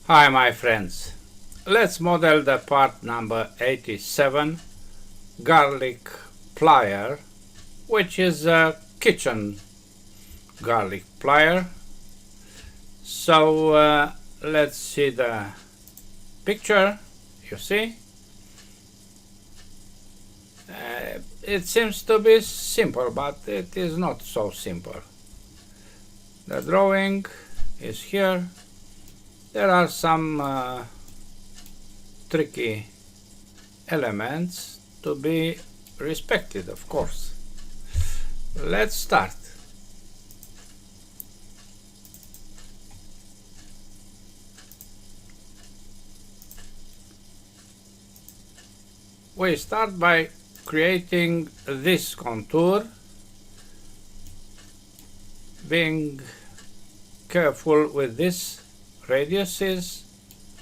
Hi my friends, let's model the part number 87 garlic plier, which is a kitchen garlic plier. So let's see the picture. You see, it seems to be simple, but it is not so simple. The drawing is here. There are some tricky elements to be respected, of course. Let's start. We start by creating this contour, being careful with this radiuses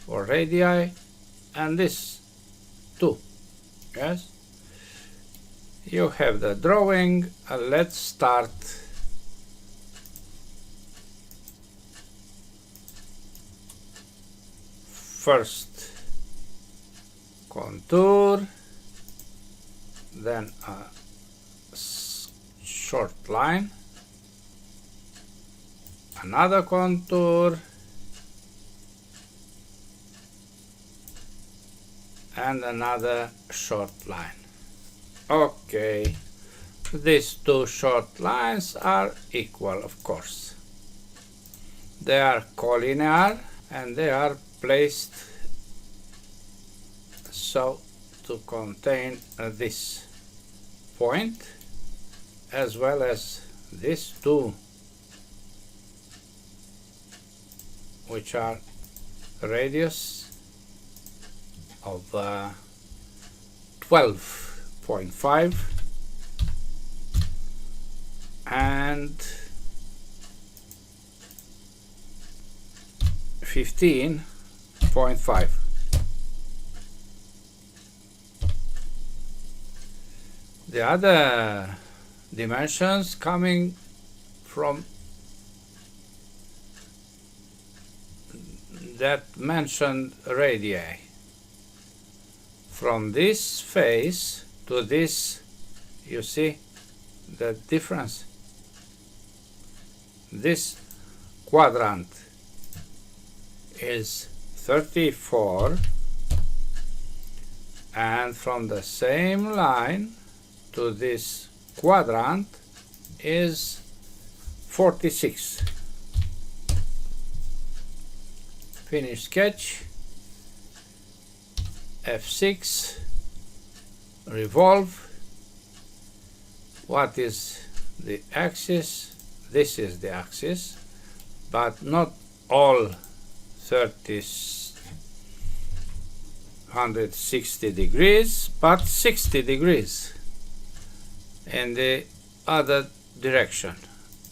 or radii and this too. Yes, you have the drawing. Let's start. First contour, then a short line, another contour, and another short line. Okay, these two short lines are equal, of course. They are collinear and they are placed so to contain this point as well as these two, which are radius of 12.5 and 15.5. The other dimensions coming from that mentioned radii. From this face to this, you see the difference. This quadrant is 34, and from the same line to this quadrant is 46. Finish sketch. F6, revolve. What is the axis? This is the axis, but not all 160 degrees, but 60 degrees in the other direction.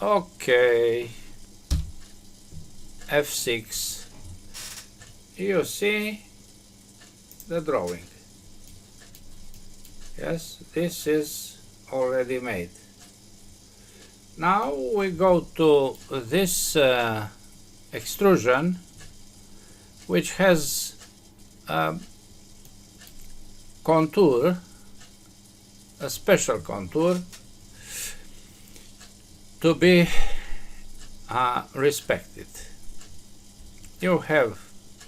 Okay, F6, you see the drawing. Yes, this is already made. Now we go to this extrusion, which has a contour, a special contour to be respected. You have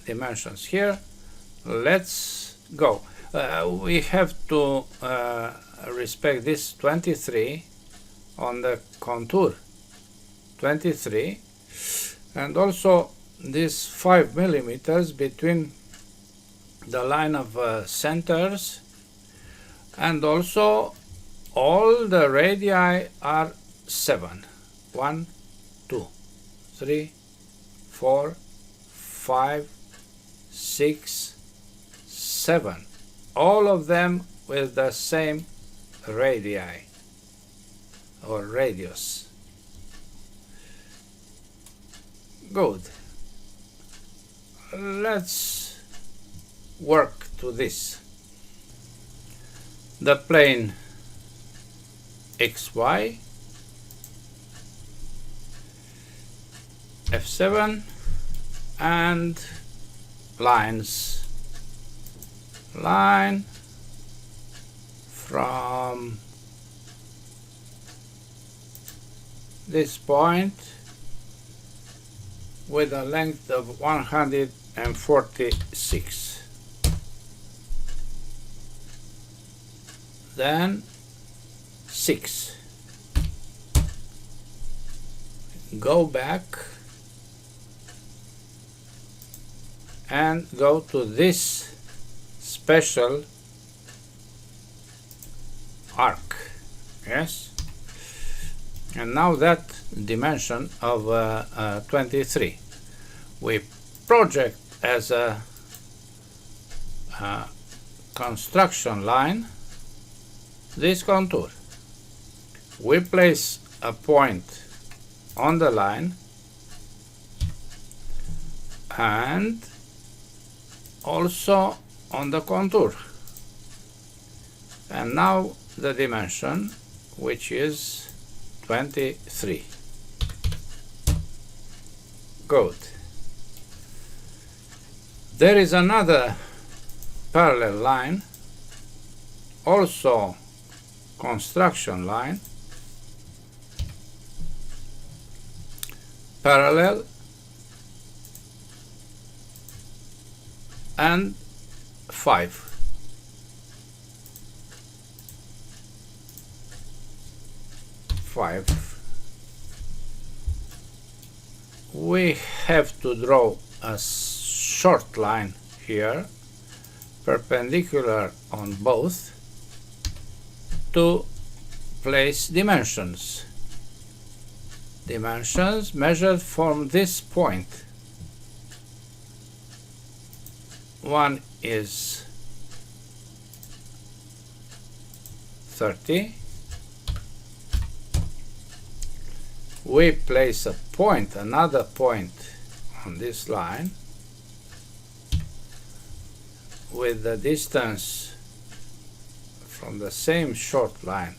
dimensions here. Let's go. We have to respect this 23 on the contour, 23, and also this 5 millimeters between the line of centers, and also all the radii are 7. 1, 2, 3, 4, 5, 6, 7, all of them with the same radii or radius. Good. Let's work to this. The plane XY, F7, and lines. Line from this point with a length of 146. Then 6. Go back and go to this special arc. Yes, and now that dimension of 23 we project as a construction line this contour. We place a point on the line and also on the contour, and now the dimension, which is 23. Good. There is another parallel line, also construction line, parallel and 5. We have to draw a short line here, perpendicular on both, to place dimensions. Dimensions measured from this point. One is 30. We place a point, another point on this line with the distance from the same short line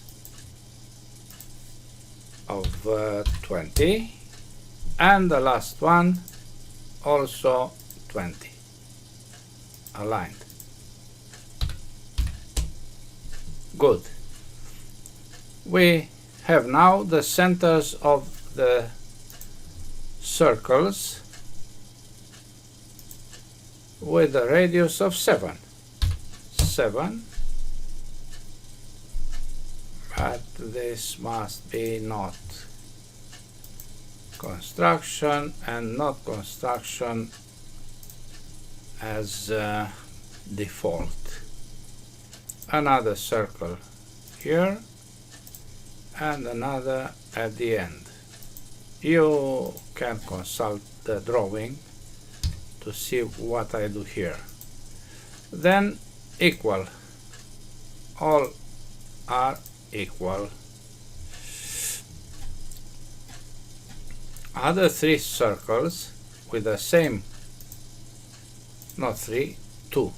of 20, and the last one also 20, aligned. Good. We have now the centers of the circles with a radius of 7. But this must be not construction and not construction as default. Another circle here and another at the end. You can consult the drawing to see what I do here. Then equal. All are equal. Other 3 circles with the same, not 3, 2,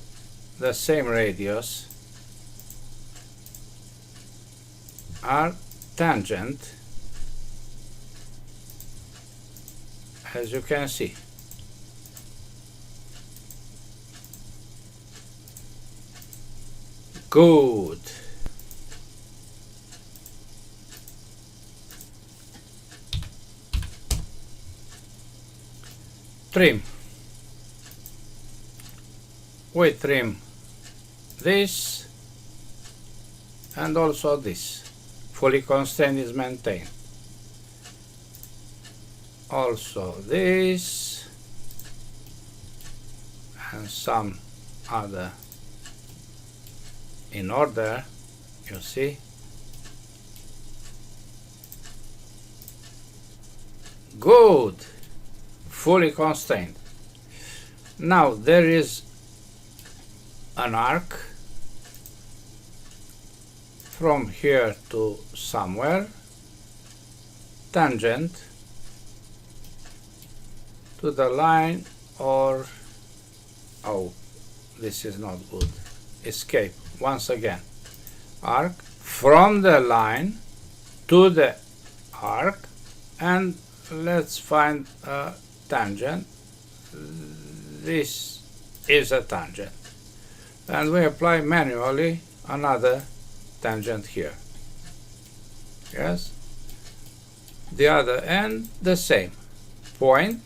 the same radius are tangent, as you can see. Good. Trim. We trim this and also this. Fully constrained is maintained. Also this and some other in order, you see. Good. Fully constrained. Now there is an arc from here to somewhere, tangent to the line, or oh, this is not good. Escape once again. Arc from the line to the arc, and let's find a tangent. This is a tangent. And we apply manually another tangent here. Yes? The other end, the same. Point,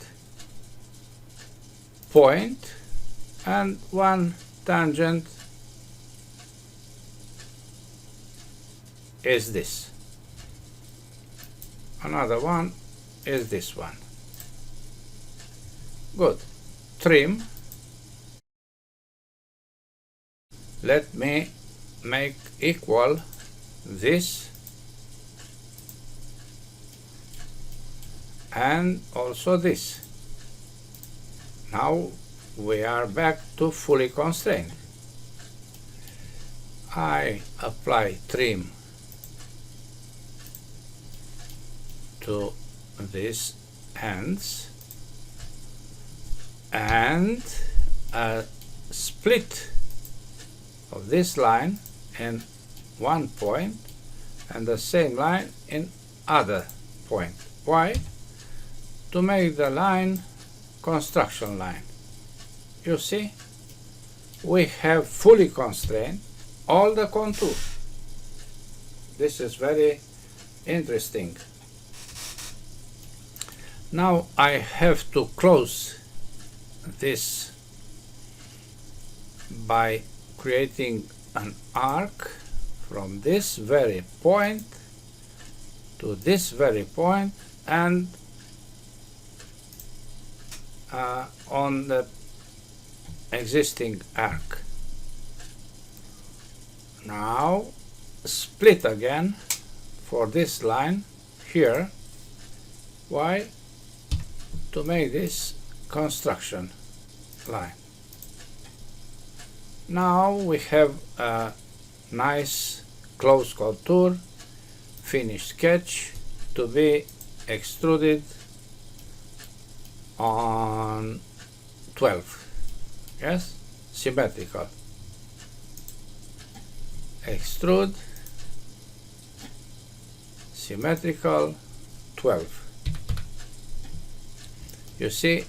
point, and one tangent is this. Another one is this one. Good. Trim. Let me make equal this and also this. Now we are back to fully constrained. I apply trim to these ends and a split of this line in one point and the same line in other point. Why? To make the line construction line. You see, we have fully constrained all the contour. This is very interesting. Now I have to close this by creating an arc from this very point to this very point and on the existing arc. Now split again for this line here. Why? To make this construction line. Now we have a nice close contour, finished sketch to be extruded on 12. Yes, symmetrical. Extrude, symmetrical, 12. You see,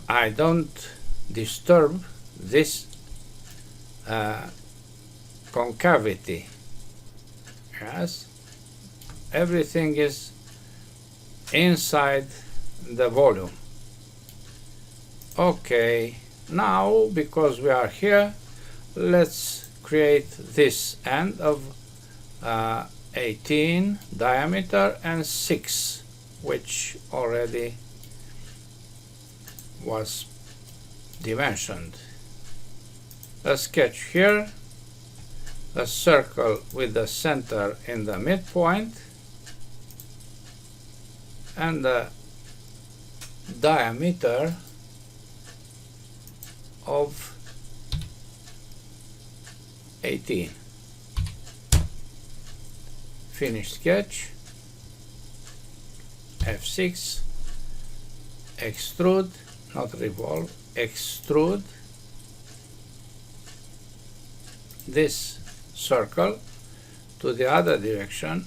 I don't disturb this concavity. Yes, everything is inside the volume. Okay, now because we are here, let's create this end of 18 diameter and 6, which already was dimensioned. A sketch here, a circle with the center in the midpoint, and the diameter of 18. Finished sketch, F6, extrude, not revolve, extrude this circle to the other direction,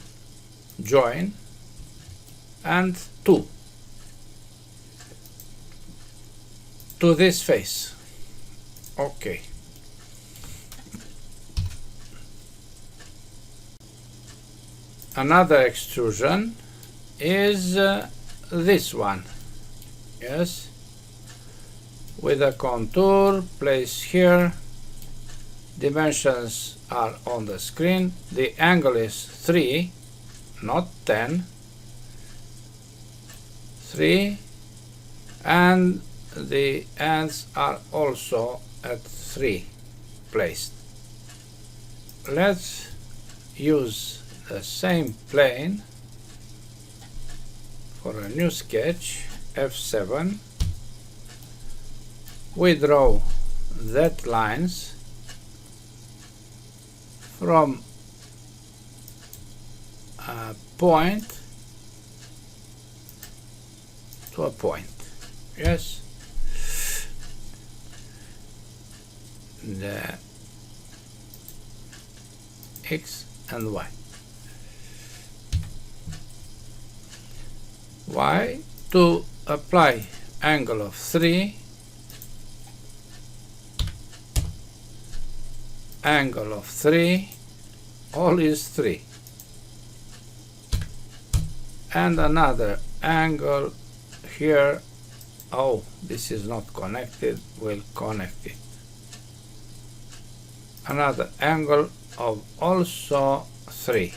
join, and 2 to this face. Okay. Another extrusion is this one. Yes, with a contour, place here. Dimensions are on the screen. The angle is 3, not 10. 3, and the ends are also at 3 placed. Let's use the same plane for a new sketch, F7. We draw that lines from a point to a point. Yes, the X and Y. Y to apply angle of 3 angle of 3, all is 3, and another angle here. Oh, this is not connected, we'll connect it. Another angle of also 3.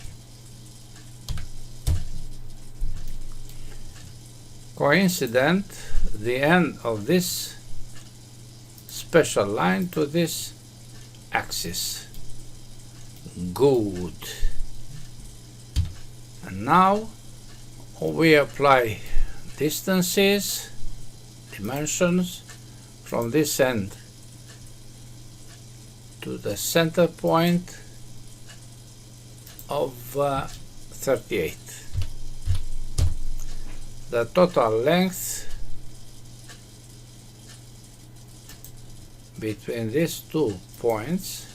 Coincident, the end of this special line to this axis. Good. And now we apply distances, dimensions from this end to the center point of 38. The total length between these 2 points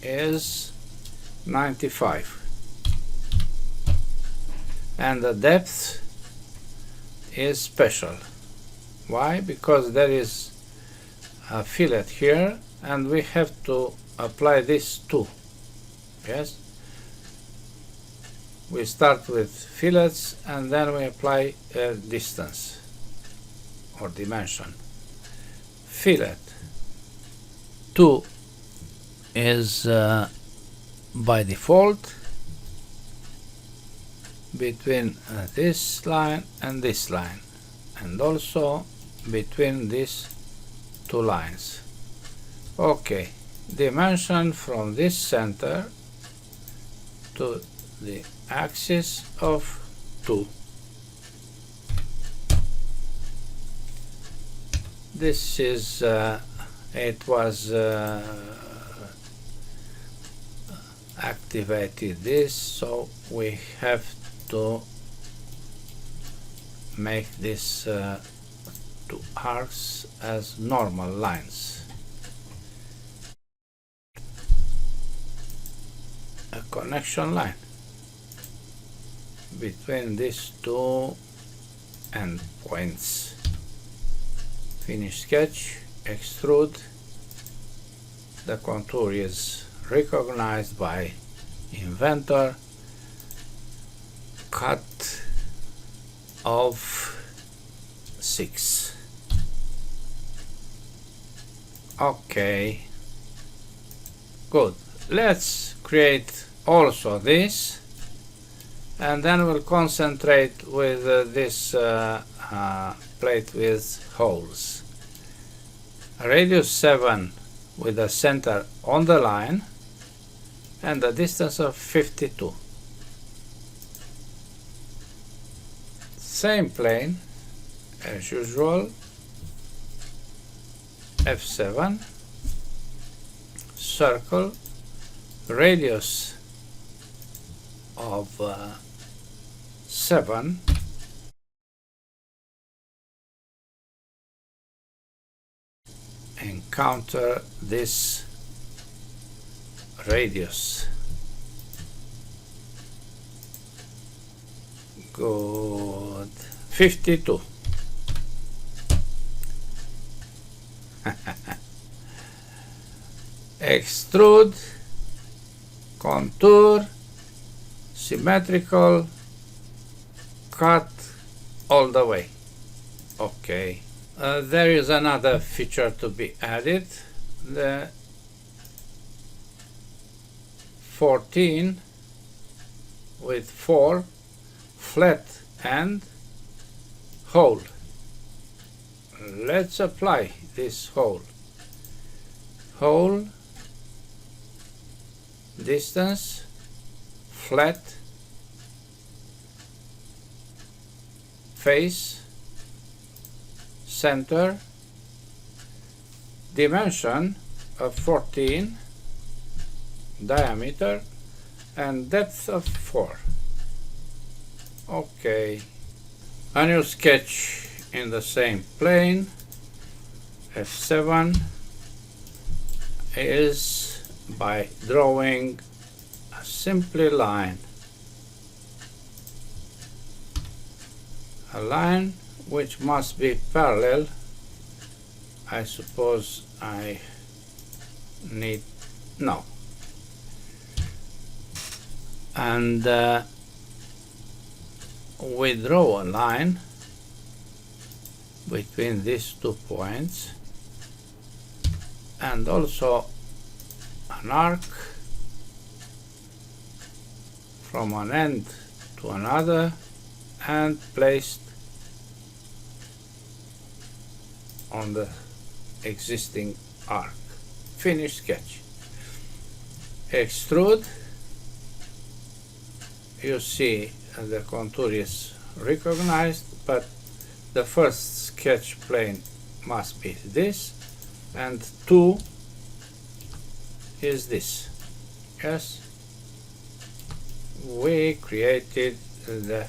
is 95, and the depth is special. Why? Because there is a fillet here and we have to apply this too. Yes, we start with fillets and then we apply a distance or dimension. Fillet 2 is by default between this line and this line, and also between these 2 lines. Okay, dimension from this center to the axis of 2. This is it was activated this, so we have to make this 2 arcs as normal lines. A connection line between these 2 endpoints. Finish sketch, extrude. The contour is recognized by Inventor. Cut of 6. Okay, good. Let's create also this, and then we'll concentrate with this plate with holes. Radius 7 with the center on the line and the distance of 52. Same plane as usual, F7, circle, radius of 7, encounter this radius. Good. 52. Extrude, contour, symmetrical, cut all the way. Okay. There is another feature to be added. The 14 with 4 flat end hole. Let's apply this hole. Hole, distance, flat, face, center, dimension of 14, diameter, and depth of 4. Okay, a new sketch in the same plane, F7, is by drawing a simple line. A line which must be parallel. I suppose I need No. And we draw a line between these 2 points, and also an arc from one end to another and placed on the existing arc. Finish sketch. Extrude. You see the contour is recognized, but the first sketch plane must be this, and 2 is this. Yes, we created the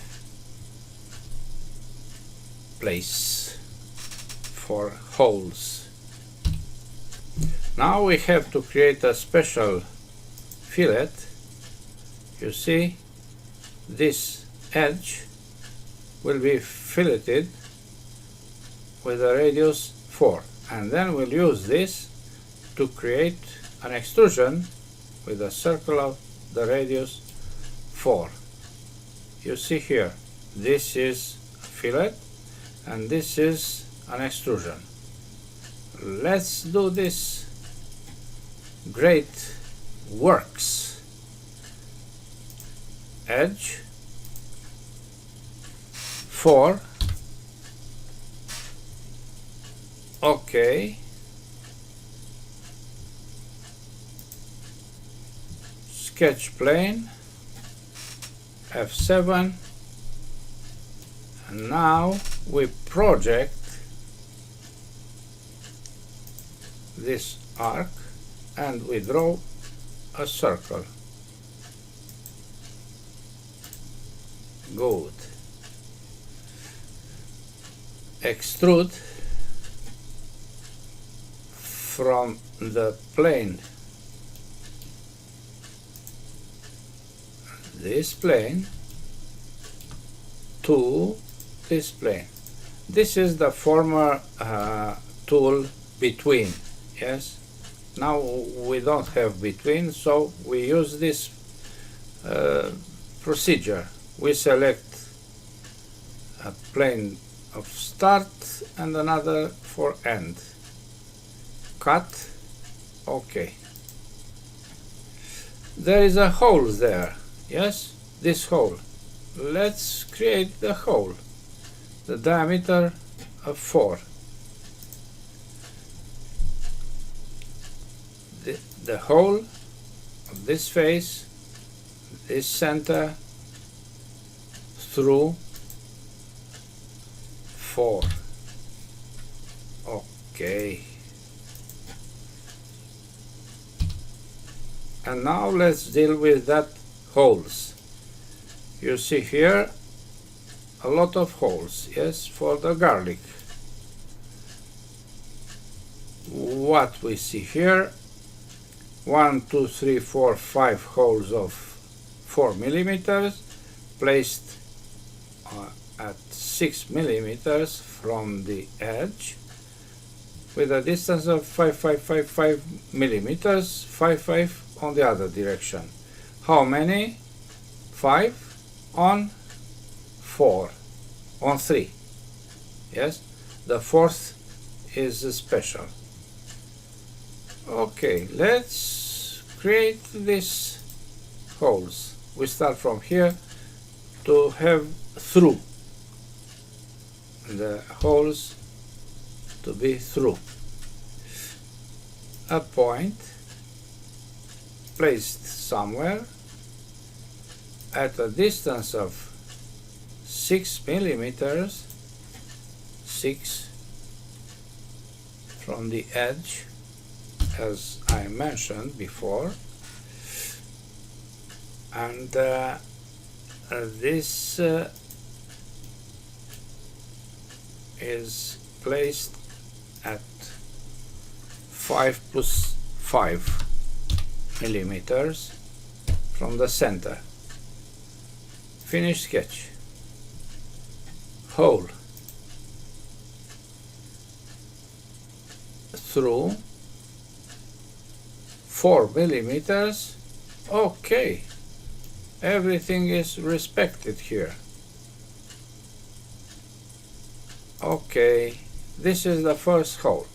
place for holes. Now we have to create a special fillet. You see, this edge will be filleted with a radius 4, and then we'll use this to create an extrusion with a circle of the radius 4. You see here, this is a fillet and this is an extrusion. Let's do this great works. Edge 4. Okay. Sketch plane F7, and now we project this arc and we draw a circle. Good. Extrude from the plane, this plane, to this plane. This is the former tool between. Yes, now we don't have between, so we use this procedure. We select a plane of start and another for end. Cut. Okay. There is a hole there. Yes, this hole. Let's create the hole. The diameter of 4. The hole of this face, this center, through 4. Okay. And now let's deal with that holes. You see here a lot of holes, yes, for the garlic. What we see here, 1, 2, 3, 4, 5 holes of 4 millimeters placed at 6 millimeters from the edge with a distance of 5 millimeters, 5 on the other direction. How many? 5 on 4, on 3. Yes, the fourth is special. Okay, let's create these holes. We start from here to have through. The holes to be through. A point placed somewhere at a distance of 6 millimeters, 6 from the edge, as I mentioned before, and this is placed at 5 plus 5 millimeters from the center. Finish sketch. Hole through 4 millimeters. Okay, everything is respected here. Okay, this is the first hole.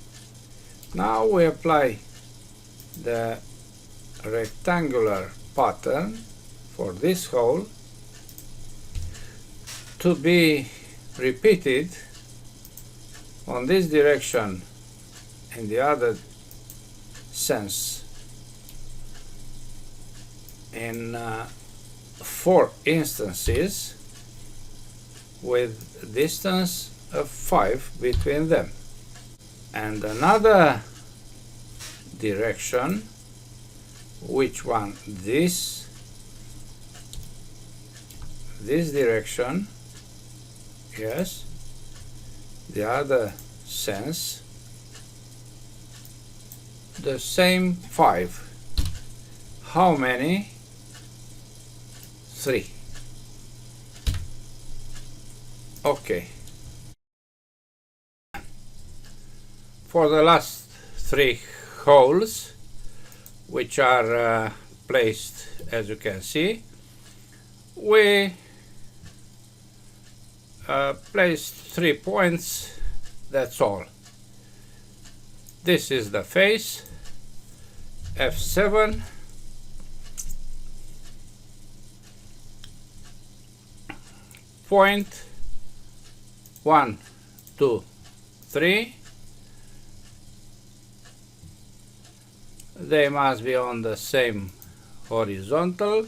Now we apply the rectangular pattern for this hole to be repeated on this direction in the other sense in 4 instances with distance of 5 between them. And another direction, which one? This direction, yes, the other sense, the same 5. How many? 3. Okay. For the last 3 holes, which are placed, as you can see, we placed 3 points. That's all. This is the face, F7, point 1, 2, 3. They must be on the same horizontal.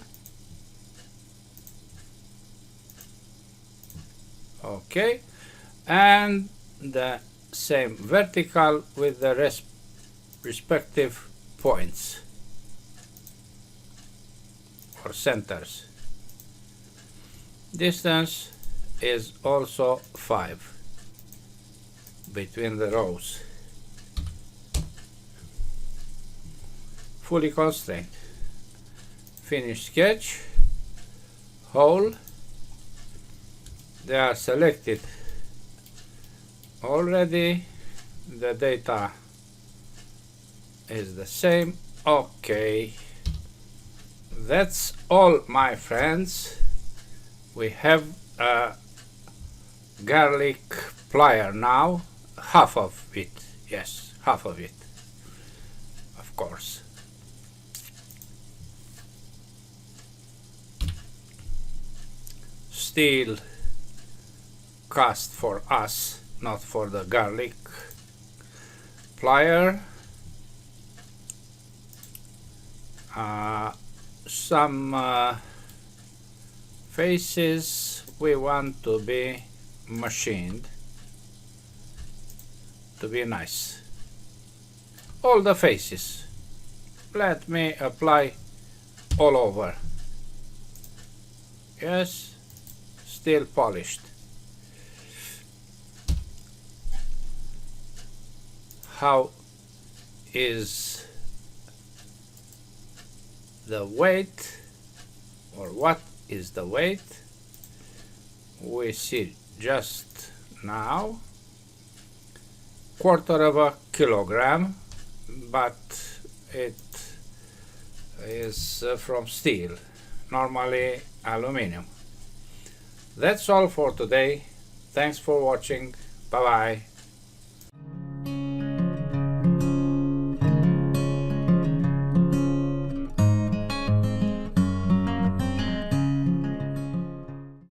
Okay, and the same vertical with the respective points or centers. Distance is also 5 between the rows. Fully constrained. Finished sketch. Hole. They are selected already. The data is the same. Okay. That's all, my friends. We have a garlic plier now. Half of it. Yes, half of it. Of course. Steel cast for us, not for the garlic plier. Some faces we want to be machined to be nice. All the faces. Let me apply all over. Yes, still polished. How is the weight, or what is the weight? We see just now, 1/4 kilogram, but it is from steel, normally aluminum. That's all for today. Thanks for watching. Bye bye.